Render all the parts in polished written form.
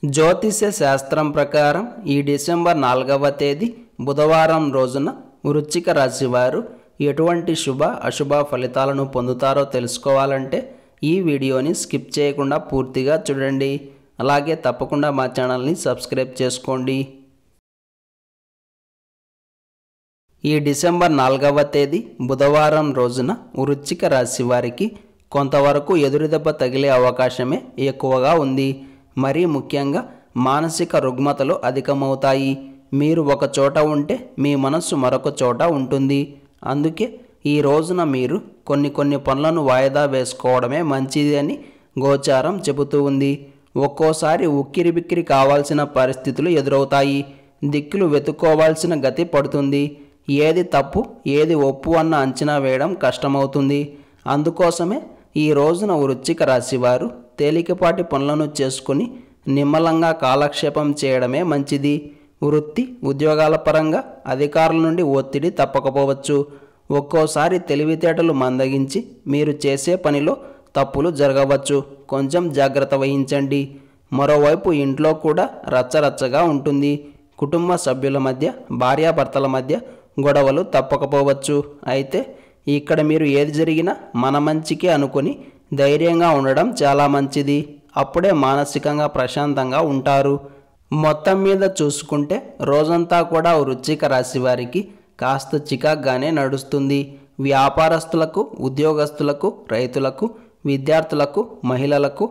జ్యోతిష్య శాస్త్రం ప్రకారం ఈ డిసెంబర్ 4వ తేదీ బుధవారం రోజున వృశ్చిక రాశి వారు ఎటువంటి శుభ అశుభ ఫలితాలను పొందుతారో తెలుసుకోవాలంటే ఈ వీడియోని స్కిప్ చేయకుండా పూర్తిగా చూడండి. అలాగే తప్పకుండా మా ఛానల్ని సబ్స్క్రైబ్ చేసుకోండి. ఈ డిసెంబర్ 4వ తేదీ బుధవారం రోజున వృశ్చిక రాశి వారికి కొంతవరకు ఎదురుదెబ్బ తగిలే అవకాశమే ఎక్కువగా ఉంది. మరీ ముఖ్యంగా మానసిక రుగ్మతలు అధికమవుతాయి. మీరు ఒక చోట ఉంటే మీ మనస్సు మరొక చోట ఉంటుంది. అందుకే ఈ రోజున మీరు కొన్ని పనులను వాయిదా వేసుకోవడమే మంచిది అని గోచారం చెబుతూ ఉంది. ఒక్కోసారి ఉక్కిరిబిక్కిరి కావాల్సిన పరిస్థితులు ఎదురవుతాయి. దిక్కులు వెతుక్కోవాల్సిన గతి పడుతుంది. ఏది తప్పు ఏది ఒప్పు అన్న అంచనా వేయడం కష్టమవుతుంది. అందుకోసమే ఈ రోజున వృశ్చిక రాశి వారు తేలికపాటి పనులను చేసుకుని నిమ్మలంగా కాలక్షేపం చేయడమే మంచిది. వృత్తి ఉద్యోగాల పరంగా అధికారుల నుండి ఒత్తిడి తప్పకపోవచ్చు. ఒక్కోసారి తెలివితేటలు మందగించి మీరు చేసే పనిలో తప్పులు జరగవచ్చు. కొంచెం జాగ్రత్త వహించండి. మరోవైపు ఇంట్లో కూడా రచ్చరచ్చగా ఉంటుంది. కుటుంబ సభ్యుల మధ్య భార్యాభర్తల మధ్య గొడవలు తప్పకపోవచ్చు. అయితే ఇక్కడ మీరు ఏది జరిగినా మన మంచికే అనుకొని ధైర్యంగా ఉండడం చాలా మంచిది. అప్పుడే మానసికంగా ప్రశాంతంగా ఉంటారు. మొత్తం మీద చూసుకుంటే రోజంతా కూడా వృశ్చిక రాశి వారికి కాస్త చికాగ్గానే నడుస్తుంది. వ్యాపారస్తులకు, ఉద్యోగస్తులకు, రైతులకు, విద్యార్థులకు, మహిళలకు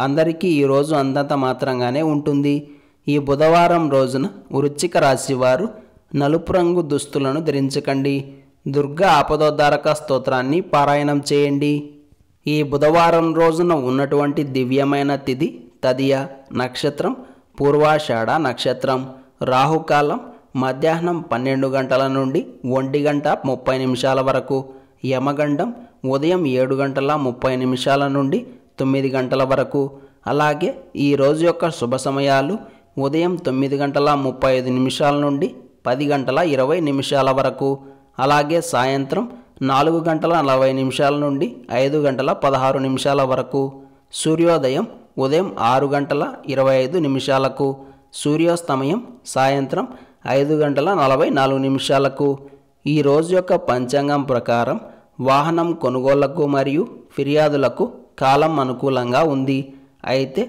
అందరికీ ఈరోజు అంతంత మాత్రంగానే ఉంటుంది. ఈ బుధవారం రోజున వృశ్చిక రాశి వారు నలుపు రంగు దుస్తులను ధరించకండి. దుర్గా ఆపదోద్ధారక స్తోత్రాన్ని పారాయణం చేయండి. ఈ బుధవారం రోజున ఉన్నటువంటి దివ్యమైన తిథి తదియ, నక్షత్రం పూర్వాషాఢ నక్షత్రం, రాహుకాలం మధ్యాహ్నం 12 గంటల నుండి 1 గంట 30 నిమిషాల వరకు, యమగండం ఉదయం 7 గంటల 30 నిమిషాల నుండి 9 గంటల వరకు. అలాగే ఈ రోజు యొక్క శుభ సమయాలు ఉదయం 9 గంటల 35 నిమిషాల నుండి 10 గంటల 20 నిమిషాల వరకు. అలాగే సాయంత్రం 4 గంటల 40 నిమిషాల నుండి 5 గంటల 16 నిమిషాల వరకు. సూర్యోదయం ఉదయం 6 గంటల 25 నిమిషాలకు, సూర్యాస్తమయం సాయంత్రం 5 గంటల 44 నిమిషాలకు. ఈ రోజు యొక్క పంచాంగం ప్రకారం వాహనం కొనుగోళ్లకు మరియు ఫిర్యాదులకు కాలం అనుకూలంగా ఉంది. అయితే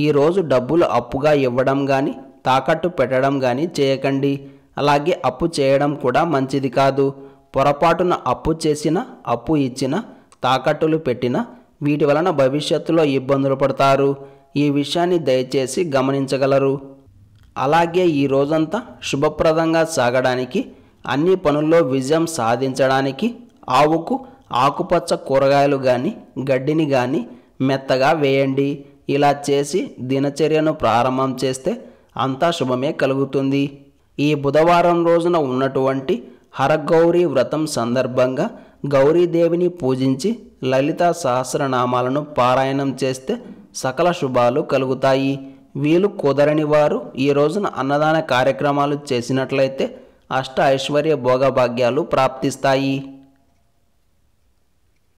ఈరోజు డబ్బులు అప్పుగా ఇవ్వడం కానీ తాకట్టు పెట్టడం కానీ చేయకండి. అలాగే అప్పు చేయడం కూడా మంచిది కాదు. పొరపాటున అప్పు చేసినా, అప్పు ఇచ్చినా, తాకట్టులు పెట్టినా వీటి వలన భవిష్యత్తులో ఇబ్బందులు పడతారు. ఈ విషయాన్ని దయచేసి గమనించగలరు. అలాగే ఈ రోజంతా శుభప్రదంగా సాగడానికి, అన్ని పనుల్లో విజయం సాధించడానికి ఆవుకు ఆకుపచ్చ కూరగాయలు కానీ గడ్డిని కానీ మెత్తగా వేయండి. ఇలా చేసి దినచర్యను ప్రారంభం చేస్తే అంతా శుభమే కలుగుతుంది. ఈ బుధవారం రోజున ఉన్నటువంటి హరగౌరీ వ్రతం సందర్భంగా గౌరీదేవిని పూజించి లలితా సహస్రనామాలను పారాయణం చేస్తే సకల శుభాలు కలుగుతాయి. వీలు కుదరని వారు ఈ రోజున అన్నదాన కార్యక్రమాలు చేసినట్లయితే అష్ట ఐశ్వర్య భోగభాగ్యాలు ప్రాప్తిస్తాయి.